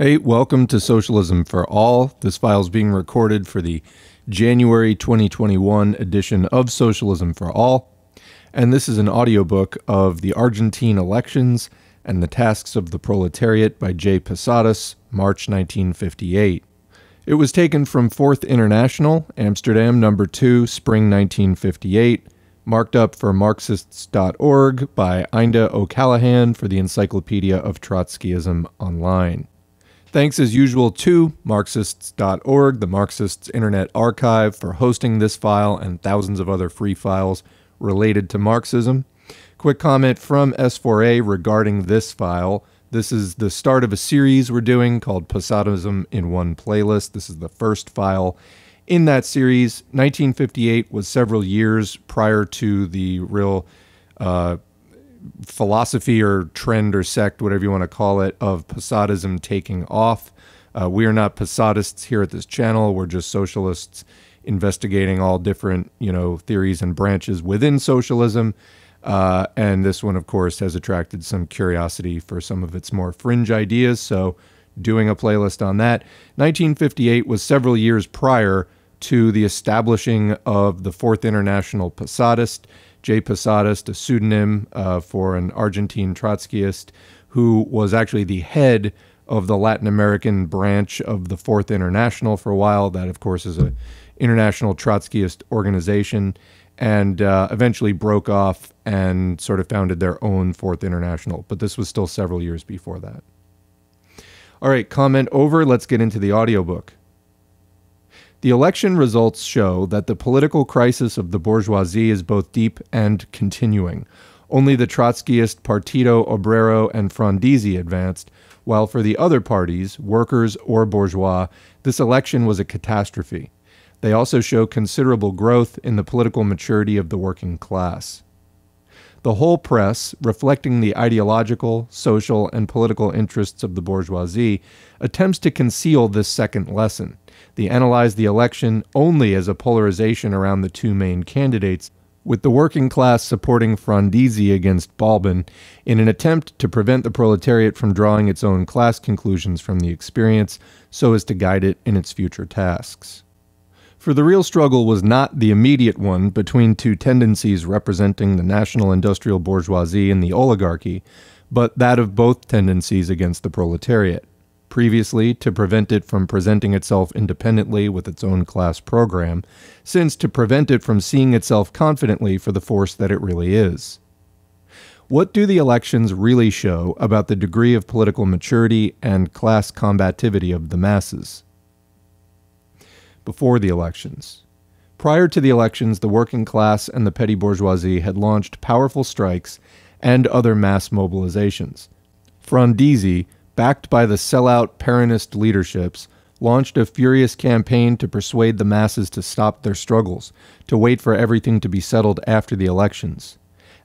Hey, welcome to Socialism for All. This file is being recorded for the January 2021 edition of Socialism for All, and this is an audiobook of The Argentine Elections and the Tasks of the Proletariat by J. Posadas, March 1958. It was taken from Fourth International, Amsterdam, number 2, spring 1958, marked up for Marxists.org by Inde O'Callaghan for the Encyclopedia of Trotskyism Online. Thanks as usual to Marxists.org, the Marxists Internet Archive, for hosting this file and thousands of other free files related to Marxism. Quick comment from S4A regarding this file. This is the start of a series we're doing called Posadism in One Playlist. This is the first file in that series. 1958 was several years prior to the real philosophy or trend or sect, whatever you want to call it, of Posadism taking off. We are not Posadists here at this channel. We're just socialists investigating all different, theories and branches within socialism. And this one, of course, has attracted some curiosity for some of its more fringe ideas. So doing a playlist on that. 1958 was several years prior to the establishing of the Fourth International Posadist. J. Posadas, a pseudonym for an Argentine Trotskyist who was actually the head of the Latin American branch of the Fourth International for a while. That, of course, is an international Trotskyist organization, and eventually broke off and sort of founded their own Fourth International. But this was still several years before that. All right, comment over. Let's get into the audiobook. The election results show that the political crisis of the bourgeoisie is both deep and continuing. Only the Trotskyist Partido Obrero and Frondizi advanced, while for the other parties, workers or bourgeois, this election was a catastrophe. They also show considerable growth in the political maturity of the working class. The whole press, reflecting the ideological, social, and political interests of the bourgeoisie, attempts to conceal this second lesson. They analyze the election only as a polarization around the two main candidates, with the working class supporting Frondizi against Balbin in an attempt to prevent the proletariat from drawing its own class conclusions from the experience so as to guide it in its future tasks. For the real struggle was not the immediate one between two tendencies representing the national industrial bourgeoisie and the oligarchy, but that of both tendencies against the proletariat. Previously, to prevent it from presenting itself independently with its own class program, since to prevent it from seeing itself confidently for the force that it really is. What do the elections really show about the degree of political maturity and class combativity of the masses? Before the elections. Prior to the elections, the working class and the petty bourgeoisie had launched powerful strikes and other mass mobilizations. Frondizi, backed by the sellout Peronist leaderships, launched a furious campaign to persuade the masses to stop their struggles, to wait for everything to be settled after the elections.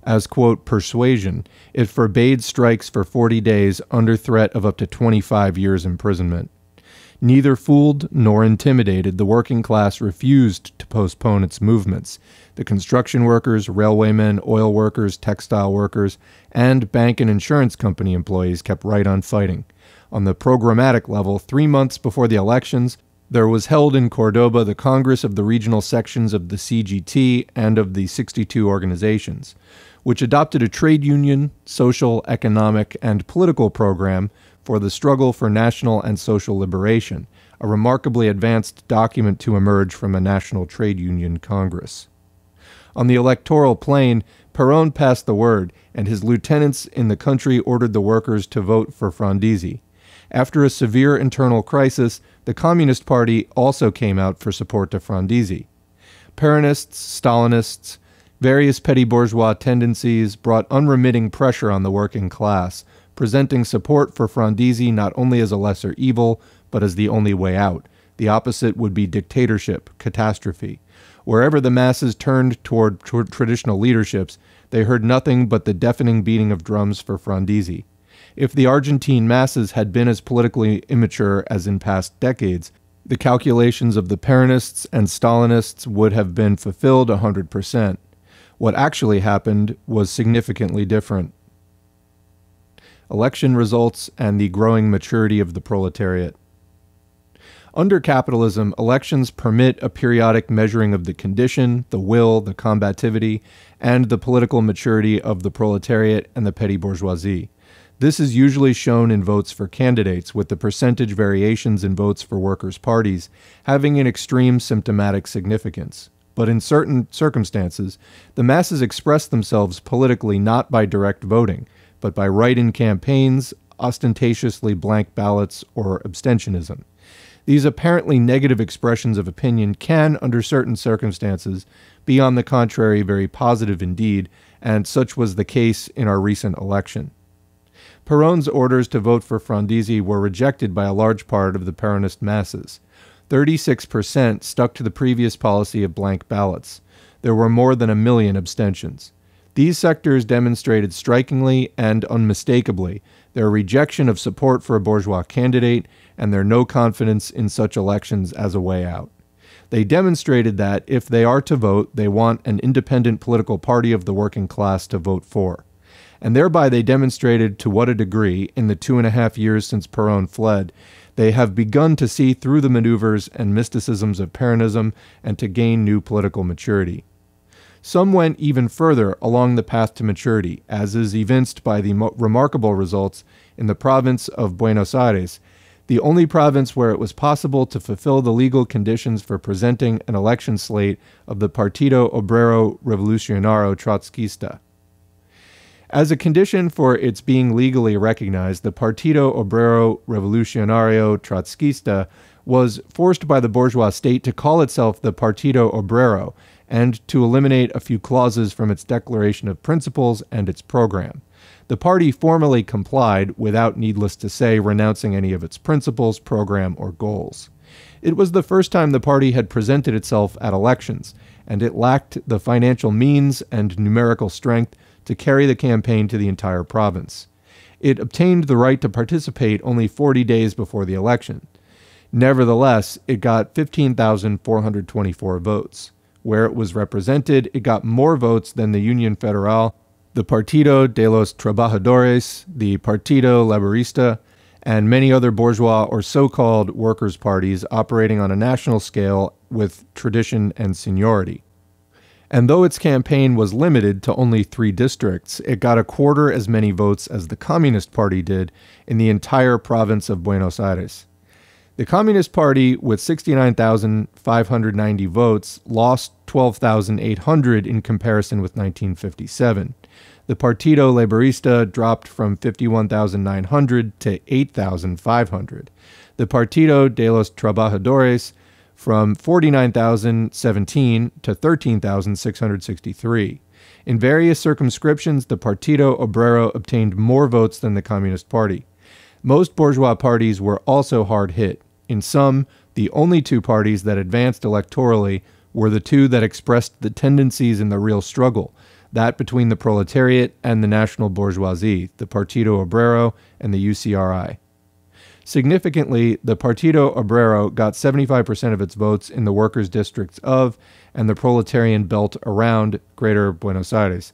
As, quote, persuasion, it forbade strikes for 40 days under threat of up to 25 years imprisonment. Neither fooled nor intimidated, the working class refused to postpone its movements. The construction workers, railwaymen, oil workers, textile workers, and bank and insurance company employees kept right on fighting. On the programmatic level, 3 months before the elections, there was held in Cordoba the Congress of the regional sections of the CGT and of the 62 organizations, which adopted a trade union, social, economic, and political program for the struggle for national and social liberation, a remarkably advanced document to emerge from a national trade union congress. On the electoral plane, Perón passed the word, and his lieutenants in the country ordered the workers to vote for Frondizi. After a severe internal crisis, the Communist Party also came out for support to Frondizi. Peronists, Stalinists, various petty bourgeois tendencies brought unremitting pressure on the working class, presenting support for Frondizi not only as a lesser evil, but as the only way out. The opposite would be dictatorship, catastrophe. Wherever the masses turned toward traditional leaderships, they heard nothing but the deafening beating of drums for Frondizi. If the Argentine masses had been as politically immature as in past decades, the calculations of the Peronists and Stalinists would have been fulfilled 100%. What actually happened was significantly different. election results, and the growing maturity of the proletariat. Under capitalism, elections permit a periodic measuring of the condition, the will, the combativity, and the political maturity of the proletariat and the petty bourgeoisie. This is usually shown in votes for candidates, with the percentage variations in votes for workers' parties having an extreme symptomatic significance. But in certain circumstances, the masses express themselves politically not by direct voting, but by write-in campaigns, ostentatiously blank ballots, or abstentionism. These apparently negative expressions of opinion can, under certain circumstances, be on the contrary very positive indeed, and such was the case in our recent election. Perón's orders to vote for Frondizi were rejected by a large part of the Peronist masses. 36% stuck to the previous policy of blank ballots. There were more than 1 million abstentions. These sectors demonstrated strikingly and unmistakably their rejection of support for a bourgeois candidate and their no confidence in such elections as a way out. They demonstrated that, if they are to vote, they want an independent political party of the working class to vote for. And thereby they demonstrated to what a degree, in the 2.5 years since Perón fled, they have begun to see through the maneuvers and mysticisms of Peronism and to gain new political maturity. Some went even further along the path to maturity, as is evinced by the remarkable results in the province of Buenos Aires, the only province where it was possible to fulfill the legal conditions for presenting an election slate of the Partido Obrero Revolucionario Trotskista. As a condition for its being legally recognized, the Partido Obrero Revolucionario Trotskista was forced by the bourgeois state to call itself the Partido Obrero and to eliminate a few clauses from its declaration of principles and its program. The party formally complied, without, needless to say, renouncing any of its principles, program, or goals. It was the first time the party had presented itself at elections, and it lacked the financial means and numerical strength to carry the campaign to the entire province. It obtained the right to participate only 40 days before the election. Nevertheless, it got 15,424 votes. Where it was represented, it got more votes than the Unión Federal, the Partido de los Trabajadores, the Partido Laborista, and many other bourgeois or so-called workers' parties operating on a national scale with tradition and seniority. And though its campaign was limited to only 3 districts, it got a quarter as many votes as the Communist Party did in the entire province of Buenos Aires. The Communist Party, with 69,590 votes, lost 12,800 in comparison with 1957. The Partido Laborista dropped from 51,900 to 8,500. The Partido de los Trabajadores from 49,017 to 13,663. In various circumscriptions, the Partido Obrero obtained more votes than the Communist Party. Most bourgeois parties were also hard hit. In some, the only 2 parties that advanced electorally were the 2 that expressed the tendencies in the real struggle, that between the proletariat and the national bourgeoisie, the Partido Obrero and the UCRI. Significantly, the Partido Obrero got 75% of its votes in the workers' districts of and the proletarian belt around Greater Buenos Aires.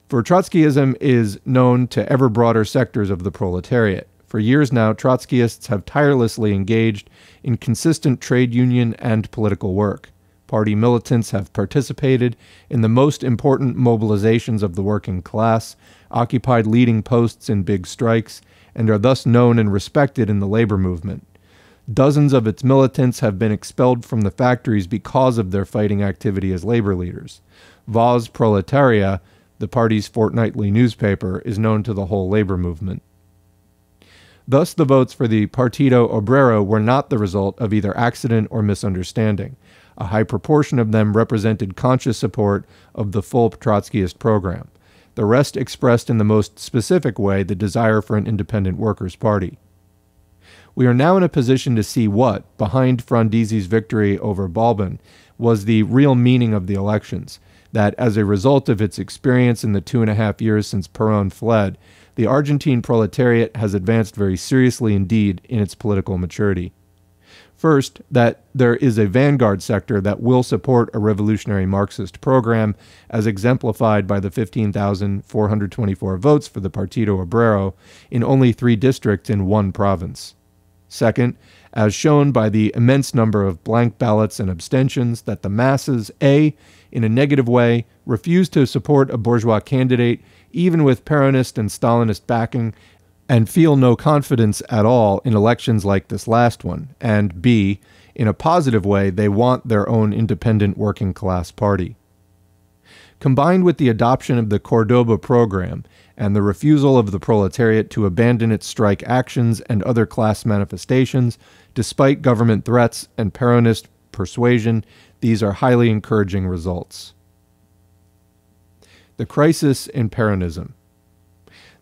For Trotskyism is known to ever broader sectors of the proletariat. For years now, Trotskyists have tirelessly engaged in consistent trade union and political work. Party militants have participated in the most important mobilizations of the working class, occupied leading posts in big strikes, and are thus known and respected in the labor movement. Dozens of its militants have been expelled from the factories because of their fighting activity as labor leaders. Voz Proletaria, the party's fortnightly newspaper, is known to the whole labor movement. Thus, the votes for the Partido Obrero were not the result of either accident or misunderstanding. A high proportion of them represented conscious support of the full Trotskyist program. The rest expressed in the most specific way the desire for an independent workers' party. We are now in a position to see what, behind Frondizi's victory over Balbin, was the real meaning of the elections, that as a result of its experience in the 2.5 years since Perón fled, the Argentine proletariat has advanced very seriously indeed in its political maturity. First, that there is a vanguard sector that will support a revolutionary Marxist program, as exemplified by the 15,424 votes for the Partido Obrero in only 3 districts in 1 province. Second, as shown by the immense number of blank ballots and abstentions, that the masses, A, in a negative way, refuse to support a bourgeois candidate, even with Peronist and Stalinist backing, and feel no confidence at all in elections like this last one, and B, in a positive way, they want their own independent working class party. Combined with the adoption of the Cordoba program and the refusal of the proletariat to abandon its strike actions and other class manifestations, despite government threats and Peronist persuasion, these are highly encouraging results. The crisis in Peronism.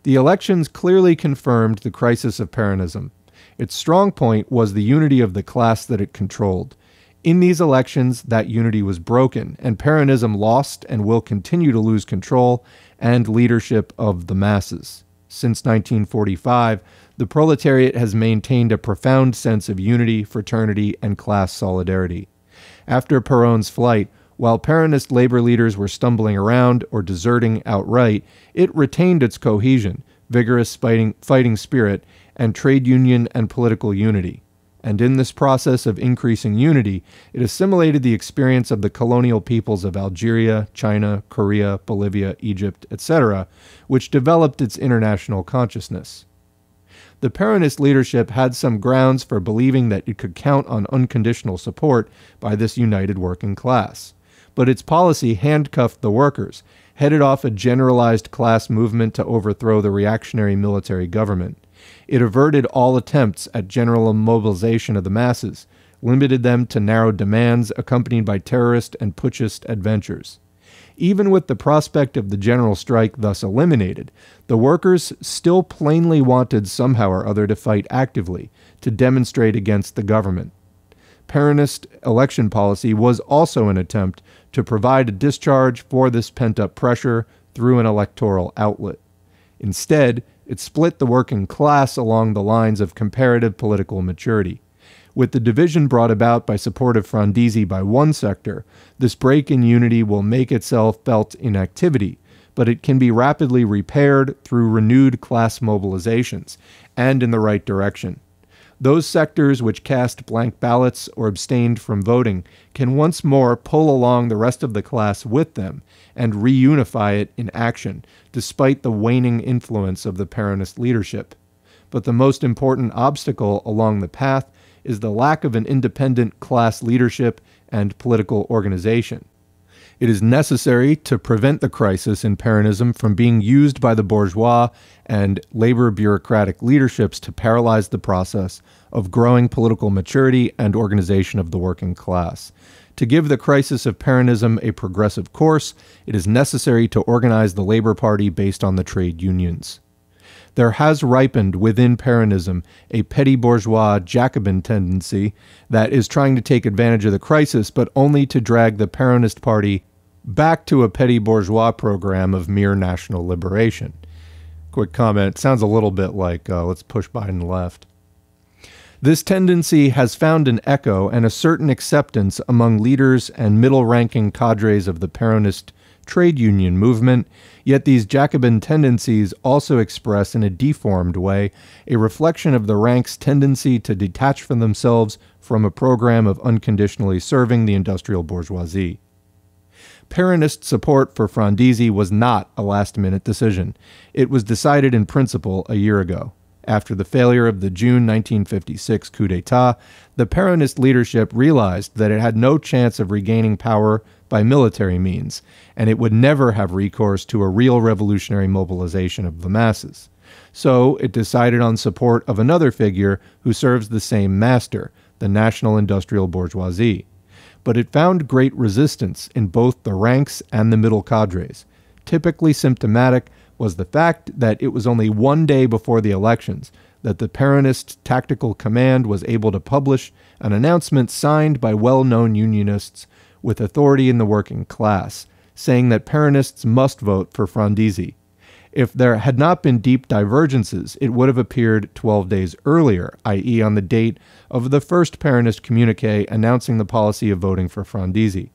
The elections clearly confirmed the crisis of Peronism. Its strong point was the unity of the class that it controlled. In these elections, that unity was broken, and Peronism lost and will continue to lose control and leadership of the masses. Since 1945, the proletariat has maintained a profound sense of unity, fraternity, and class solidarity. After Perón's flight, while Peronist labor leaders were stumbling around or deserting outright, it retained its cohesion, vigorous fighting spirit, and trade union and political unity. And in this process of increasing unity, it assimilated the experience of the colonial peoples of Algeria, China, Korea, Bolivia, Egypt, etc., which developed its international consciousness. The Peronist leadership had some grounds for believing that it could count on unconditional support by this united working class. But its policy handcuffed the workers, headed off a generalized class movement to overthrow the reactionary military government. It averted all attempts at general mobilization of the masses, limited them to narrow demands accompanied by terrorist and putschist adventures. Even with the prospect of the general strike thus eliminated, the workers still plainly wanted somehow or other to fight actively, to demonstrate against the government. Peronist election policy was also an attempt to provide a discharge for this pent-up pressure through an electoral outlet. Instead, it split the working class along the lines of comparative political maturity. With the division brought about by support of Frondizi by one sector, this break in unity will make itself felt in activity, but it can be rapidly repaired through renewed class mobilizations, and in the right direction. Those sectors which cast blank ballots or abstained from voting can once more pull along the rest of the class with them and reunify it in action, despite the waning influence of the Peronist leadership. But the most important obstacle along the path is the lack of an independent class leadership and political organization. It is necessary to prevent the crisis in Peronism from being used by the bourgeois and labor bureaucratic leaderships to paralyze the process of growing political maturity and organization of the working class. To give the crisis of Peronism a progressive course, it is necessary to organize the Labor Party based on the trade unions. There has ripened within Peronism a petty bourgeois Jacobin tendency that is trying to take advantage of the crisis, but only to drag the Peronist party back to a petty bourgeois program of mere national liberation. Quick comment, sounds a little bit like let's push Biden left. This tendency has found an echo and a certain acceptance among leaders and middle-ranking cadres of the Peronist trade union movement, yet these Jacobin tendencies also express in a deformed way a reflection of the ranks' tendency to detach from themselves from a program of unconditionally serving the industrial bourgeoisie. Peronist support for Frondizi was not a last-minute decision. It was decided in principle a year ago. After the failure of the June 1956 coup d'etat, the Peronist leadership realized that it had no chance of regaining power by military means, and it would never have recourse to a real revolutionary mobilization of the masses. So it decided on support of another figure who serves the same master, the national industrial bourgeoisie. But it found great resistance in both the ranks and the middle cadres. Typically symptomatic was the fact that it was only one day before the elections that the Peronist Tactical Command was able to publish an announcement signed by well-known unionists with authority in the working class, saying that Peronists must vote for Frondizi. If there had not been deep divergences, it would have appeared 12 days earlier, i.e. on the date of the first Peronist communique announcing the policy of voting for Frondizi.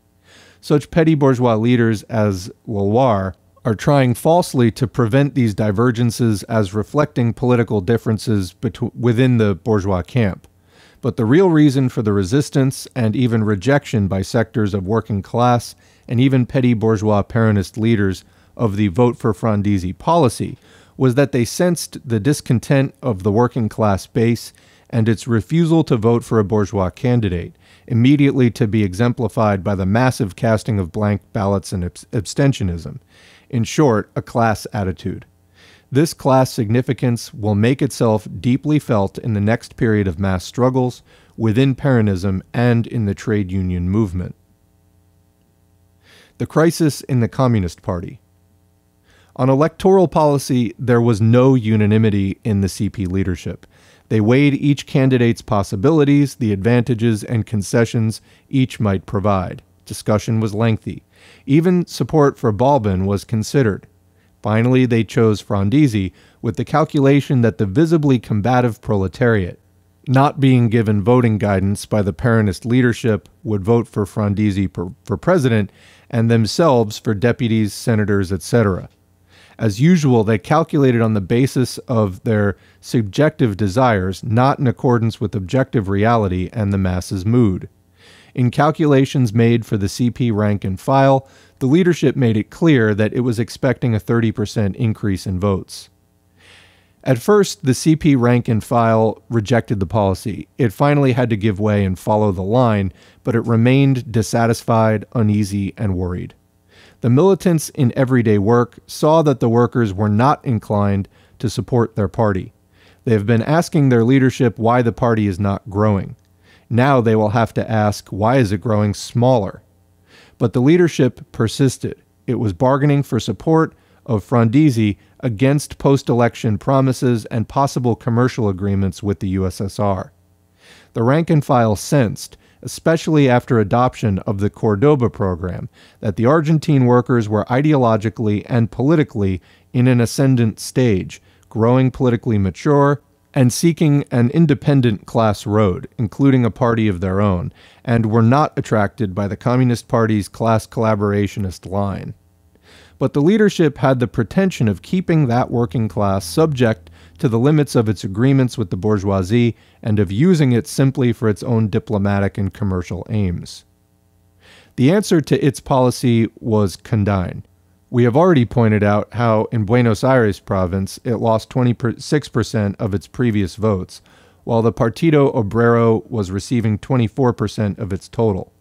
Such petty bourgeois leaders as Leloir are trying falsely to prevent these divergences as reflecting political differences within the bourgeois camp. But the real reason for the resistance and even rejection by sectors of working class and even petty bourgeois Peronist leaders of the vote for Frondizi policy was that they sensed the discontent of the working class base and its refusal to vote for a bourgeois candidate, immediately to be exemplified by the massive casting of blank ballots and abstentionism. In short, a class attitude. This class significance will make itself deeply felt in the next period of mass struggles within Peronism and in the trade union movement. The crisis in the Communist Party. On electoral policy, there was no unanimity in the CP leadership. They weighed each candidate's possibilities, the advantages and concessions each might provide. Discussion was lengthy. Even support for Balbin was considered. Finally, they chose Frondizi with the calculation that the visibly combative proletariat, not being given voting guidance by the Peronist leadership, would vote for Frondizi for president and themselves for deputies, senators, etc. As usual, they calculated on the basis of their subjective desires, not in accordance with objective reality and the masses' mood. In calculations made for the CP rank and file, the leadership made it clear that it was expecting a 30% increase in votes. At first, the CP rank and file rejected the policy. It finally had to give way and follow the line, but it remained dissatisfied, uneasy, and worried. The militants in everyday work saw that the workers were not inclined to support their party. They have been asking their leadership why the party is not growing. Now they will have to ask, why is it growing smaller? But the leadership persisted. It was bargaining for support of Frondizi against post-election promises and possible commercial agreements with the USSR. The rank and file sensed, especially after adoption of the Cordoba program, that the Argentine workers were ideologically and politically in an ascendant stage, growing politically mature, and seeking an independent class road, including a party of their own, and were not attracted by the Communist Party's class collaborationist line. But the leadership had the pretension of keeping that working class subject to the limits of its agreements with the bourgeoisie and of using it simply for its own diplomatic and commercial aims. The answer to its policy was condign. We have already pointed out how in Buenos Aires province it lost 26% of its previous votes, while the Partido Obrero was receiving 24% of its total.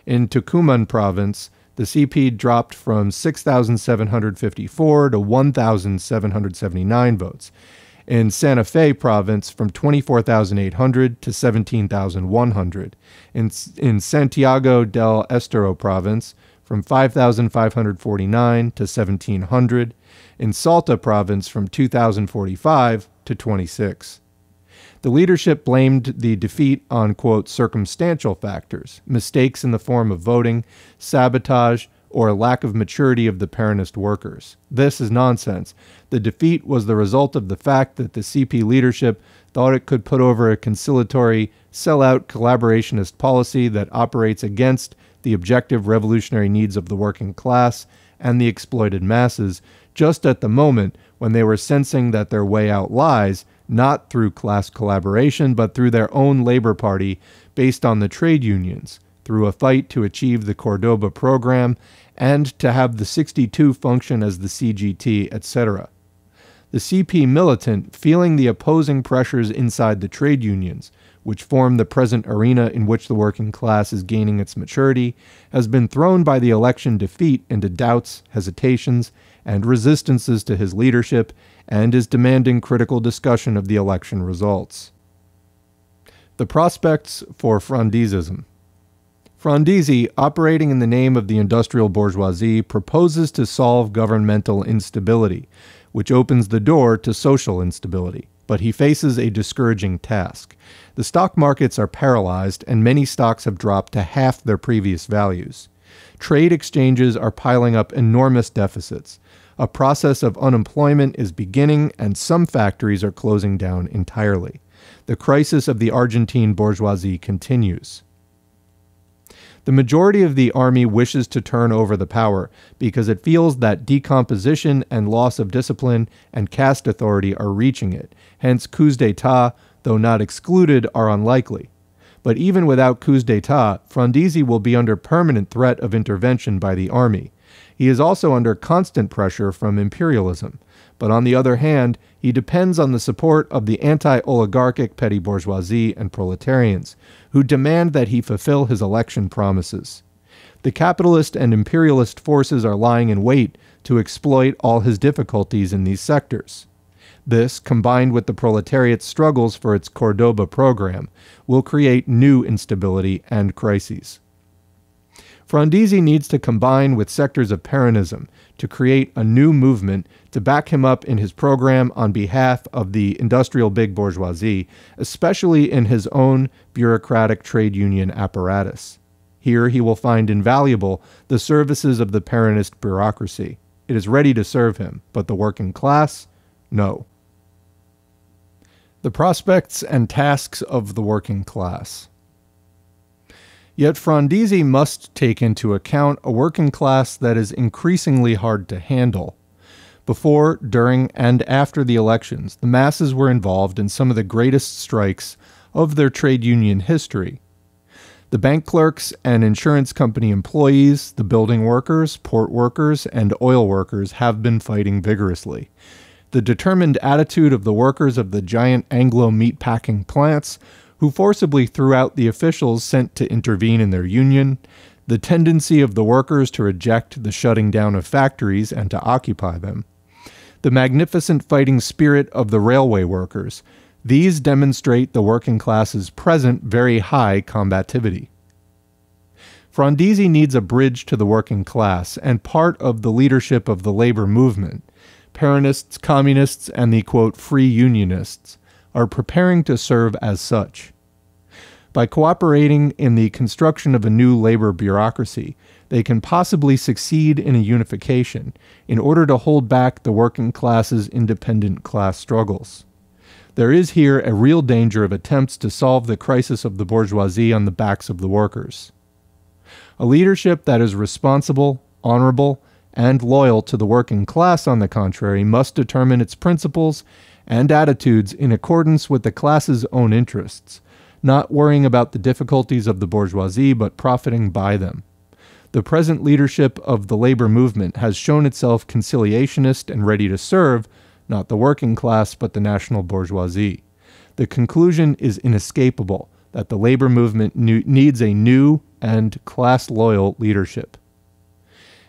In Tucumán province, the CP dropped from 6,754 to 1,779 votes. In Santa Fe province, from 24,800 to 17,100. In Santiago del Estero province, from 5,549 to 1,700. In Salta province, from 2,045 to 26. The leadership blamed the defeat on, quote, circumstantial factors, mistakes in the form of voting, sabotage, or lack of maturity of the Peronist workers. This is nonsense. The defeat was the result of the fact that the CP leadership thought it could put over a conciliatory, sell-out collaborationist policy that operates against the objective revolutionary needs of the working class and the exploited masses, just at the moment when they were sensing that their way out lies not through class collaboration, but through their own labor party based on the trade unions, through a fight to achieve the Cordoba program and to have the 62 function as the CGT, etc. The CP militant, feeling the opposing pressures inside the trade unions, which form the present arena in which the working class is gaining its maturity, has been thrown by the election defeat into doubts, hesitations, and resistances to his leadership, and is demanding critical discussion of the election results. The prospects for Frondizism. Frondizi, operating in the name of the industrial bourgeoisie, proposes to solve governmental instability, which opens the door to social instability. But he faces a discouraging task. The stock markets are paralyzed, and many stocks have dropped to half their previous values. Trade exchanges are piling up enormous deficits. A process of unemployment is beginning, and some factories are closing down entirely. The crisis of the Argentine bourgeoisie continues. The majority of the army wishes to turn over the power because it feels that decomposition and loss of discipline and caste authority are reaching it. Hence, coups d'état, though not excluded, are unlikely. But even without coups d'état, Frondizi will be under permanent threat of intervention by the army. He is also under constant pressure from imperialism. But on the other hand, he depends on the support of the anti-oligarchic petty bourgeoisie and proletarians, who demand that he fulfill his election promises. The capitalist and imperialist forces are lying in wait to exploit all his difficulties in these sectors. This, combined with the proletariat's struggles for its Cordoba program, will create new instability and crises. Frondizi needs to combine with sectors of Peronism to create a new movement to back him up in his program on behalf of the industrial big bourgeoisie, especially in his own bureaucratic trade union apparatus. Here he will find invaluable the services of the Peronist bureaucracy. It is ready to serve him, but the working class? No. The prospects and tasks of the working class. Yet Frondizi must take into account a working class that is increasingly hard to handle. Before, during, and after the elections, the masses were involved in some of the greatest strikes of their trade union history. The bank clerks and insurance company employees, the building workers, port workers, and oil workers have been fighting vigorously. The determined attitude of the workers of the giant Anglo meatpacking plants, who forcibly threw out the officials sent to intervene in their union, the tendency of the workers to reject the shutting down of factories and to occupy them, the magnificent fighting spirit of the railway workers, these demonstrate the working class's present very high combativity. Frondizi needs a bridge to the working class and part of the leadership of the labor movement. Peronists, communists, and the, quote, free unionists are preparing to serve as such. By cooperating in the construction of a new labor bureaucracy, they can possibly succeed in a unification in order to hold back the working class's independent class struggles. There is here a real danger of attempts to solve the crisis of the bourgeoisie on the backs of the workers. A leadership that is responsible, honorable, and loyal to the working class, on the contrary, must determine its principles and attitudes in accordance with the class's own interests, not worrying about the difficulties of the bourgeoisie but profiting by them. The present leadership of the labor movement has shown itself conciliationist and ready to serve, not the working class but the national bourgeoisie. The conclusion is inescapable that the labor movement needs a new and class-loyal leadership.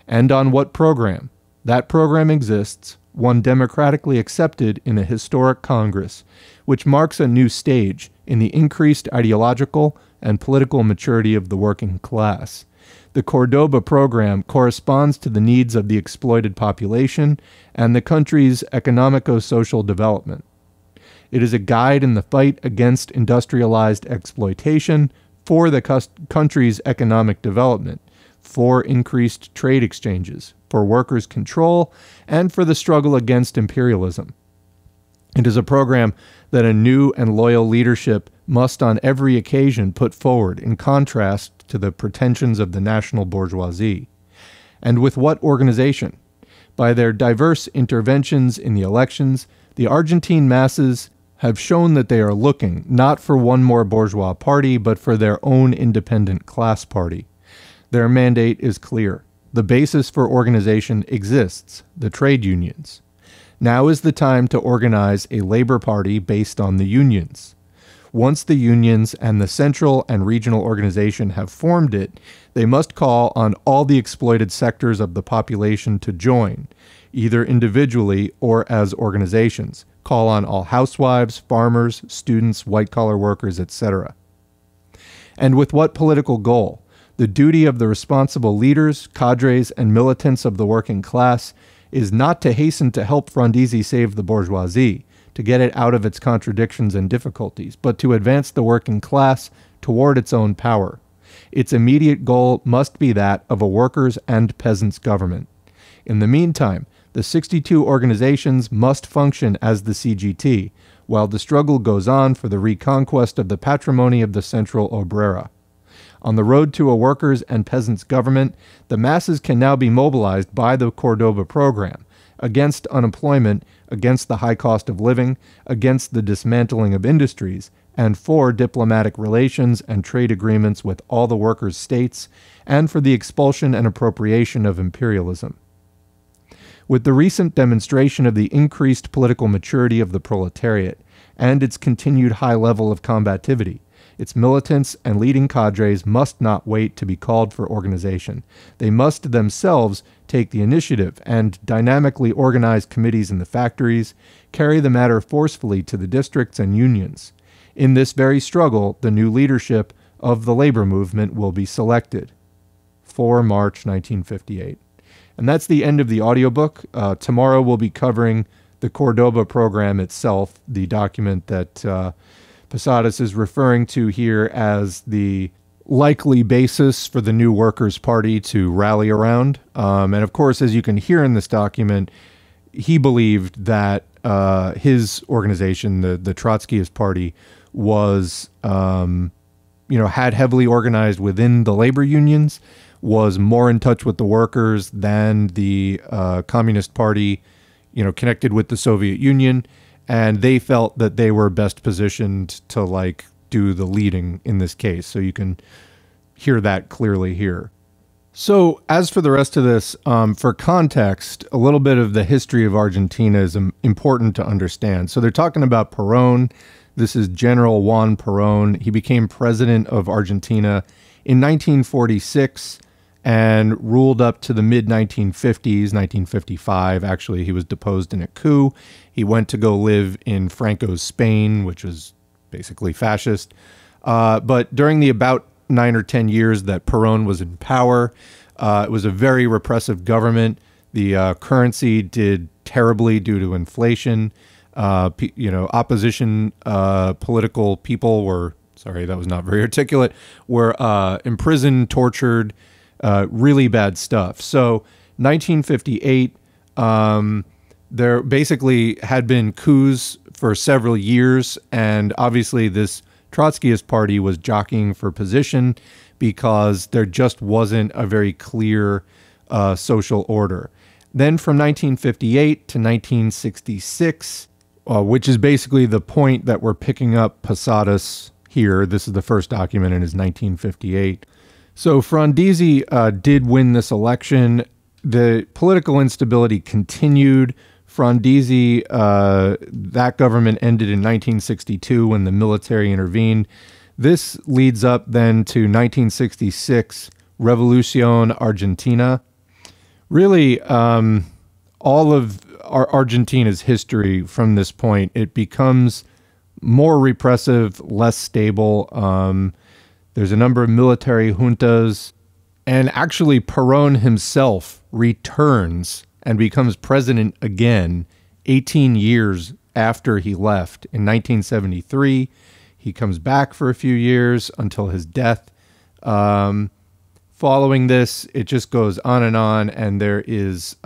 And on what program? That program exists, one democratically accepted in a historic Congress, which marks a new stage in the increased ideological and political maturity of the working class. The Cordoba program corresponds to the needs of the exploited population and the country's economico-social development. It is a guide in the fight against industrialized exploitation, for the country's economic development, for increased trade exchanges, for workers' control, and for the struggle against imperialism. It is a program that a new and loyal leadership must on every occasion put forward in contrast to the pretensions of the national bourgeoisie. And with what organization? By their diverse interventions in the elections, the Argentine masses have shown that they are looking not for one more bourgeois party, but for their own independent class party. Their mandate is clear. The basis for organization exists, the trade unions. Now is the time to organize a labor party based on the unions. Once the unions and the central and regional organization have formed it, they must call on all the exploited sectors of the population to join, either individually or as organizations. Call on all housewives, farmers, students, white-collar workers, etc. And with what political goal? The duty of the responsible leaders, cadres, and militants of the working class is not to hasten to help Frondizi save the bourgeoisie, to get it out of its contradictions and difficulties, but to advance the working class toward its own power. Its immediate goal must be that of a workers' and peasants' government. In the meantime, The 62 organizations must function as the CGT, while the struggle goes on for the reconquest of the patrimony of the Central Obrera. On the road to a workers' and peasants' government, the masses can now be mobilized by the Cordoba program against unemployment, against the high cost of living, against the dismantling of industries, and for diplomatic relations and trade agreements with all the workers' states, and for the expulsion and appropriation of imperialism. With the recent demonstration of the increased political maturity of the proletariat and its continued high level of combativity, its militants and leading cadres must not wait to be called for organization. They must themselves take the initiative and dynamically organize committees in the factories, carry the matter forcefully to the districts and unions. In this very struggle, the new leadership of the labor movement will be selected. 4 March 1958. And that's the end of the audiobook. Tomorrow we'll be covering the Cordoba program itself, the document that Posadas is referring to here as the likely basis for the new Workers' Party to rally around. And of course, as you can hear in this document, he believed that his organization, the Trotskyist Party, was, had heavily organized within the labor unions, was more in touch with the workers than the Communist Party, connected with the Soviet Union. And they felt that they were best positioned to do the leading in this case. So you can hear that clearly here. So as for the rest of this, for context, a little bit of the history of Argentina is important to understand. So they're talking about Perón. This is General Juan Perón. He became president of Argentina in 1946 and ruled up to the mid-1950s, 1955. Actually, he was deposed in a coup. He went to go live in Franco's Spain, which was basically fascist. But during the about 9 or 10 years that Perón was in power, it was a very repressive government. The currency did terribly due to inflation. Opposition political people were, sorry, that was not very articulate, were imprisoned, tortured, really bad stuff. So 1958, there basically had been coups for several years, and obviously this Trotskyist Party was jockeying for position because there just wasn't a very clear social order. Then from 1958 to 1966, which is basically the point that we're picking up Posadas here. This is the first document in his 1958. So Frondizi did win this election. The political instability continued. Frondizi, that government ended in 1962 when the military intervened. This leads up then to 1966, Revolución Argentina. Really, all of Argentina's history from this point, it becomes more repressive, less stable. There's a number of military juntas, and actually Perón himself returns and becomes president again 18 years after he left. In 1973, he comes back for a few years until his death. Following this, it just goes on, and there is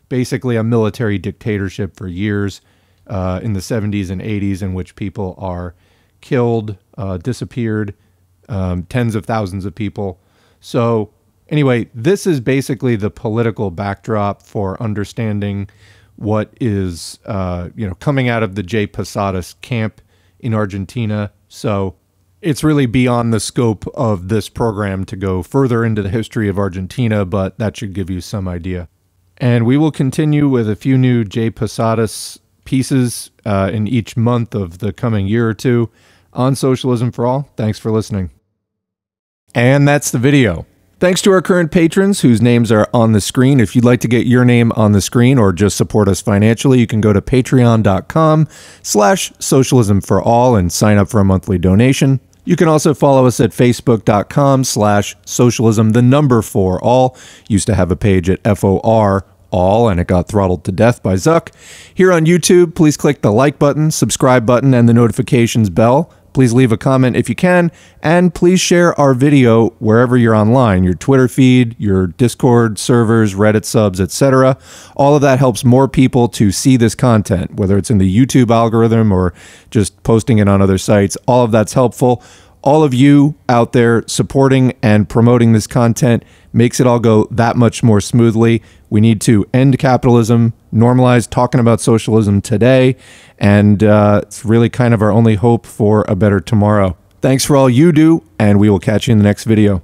basically a military dictatorship for years in the 70s and 80s in which people are killed, disappeared, tens of thousands of people. So anyway, this is basically the political backdrop for understanding what is, coming out of the J. Posadas camp in Argentina. So it's really beyond the scope of this program to go further into the history of Argentina, but that should give you some idea. And we will continue with a few new J. Posadas pieces in each month of the coming year or two on Socialism for All. Thanks for listening. And that's the video. Thanks to our current patrons whose names are on the screen. If you'd like to get your name on the screen or just support us financially, you can go to patreon.com/socialismforall and sign up for a monthly donation. You can also follow us at facebook.com/socialism4all. Used to have a page at FOR all, and it got throttled to death by Zuck. Here on YouTube, please click the like button, subscribe button, and the notifications bell. Please leave a comment if you can, and please share our video wherever you're online, your Twitter feed, your Discord servers, Reddit subs, etc. All of that helps more people to see this content, whether it's in the YouTube algorithm or just posting it on other sites. All of that's helpful. All of you out there supporting and promoting this content makes it all go that much more smoothly. We need to end capitalism, normalize talking about socialism today, and it's really kind of our only hope for a better tomorrow. Thanks for all you do, and we will catch you in the next video.